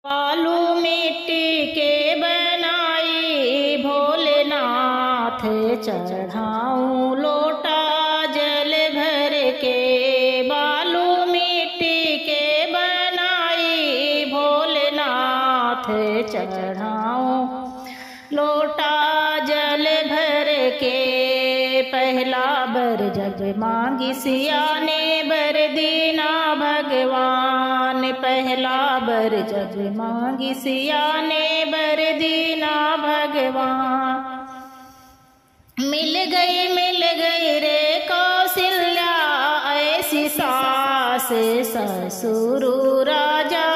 बालू मिट्टी के बनाई भोलेनाथ चढ़ाऊं लोटा जल भर के। बालू मिट्टी के बनाई भोलेनाथ चढ़ाऊं लोटा जल भर के। पहला बर जब मांगी सिया ने बर दीना भगवान। पहला बर जब मांगी सिया ने बर दीना भगवान। मिल गई रे कौशल्या ऐसी सास ससुर राजा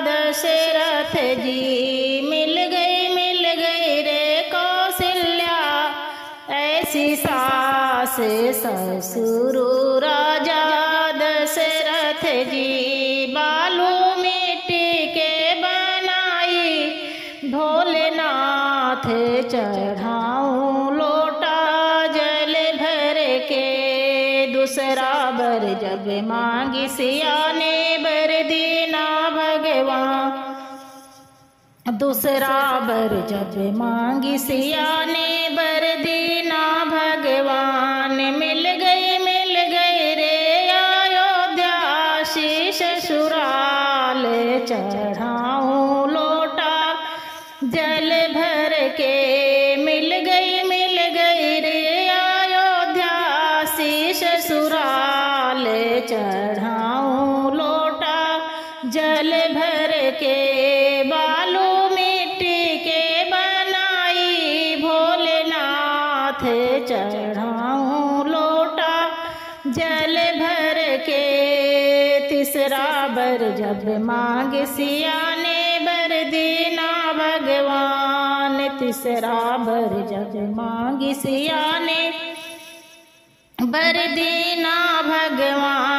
दशरथ जी। मिल गई रे कौशल्या ऐसी सास ससुर राजा दशरथ जी। बालू मिट्टी के बनाई भोलेनाथ चढ़ाऊं लोटा जल भर के। दूसरा बर जब मांगी सिया ने बर दीना भगवान। दूसरा बर जब मांगी सिया ने बर दीना भगवान। मिल गई रे अयोध्या शीश ससुराल चढ़ाऊं लोटा जल भर के। मिल गई रे अयोध्या शीश ससुराल चढ़ाऊं लोटा जल भर के। बालू मिट्टी के बनाई भोलेनाथ चढ़ाऊं लोटा जल भर के। तीसरा बर जब मांग सिया ने बर दीना भगवान। तीसरा बर जब मांग सिया ने बर दीना भगवान।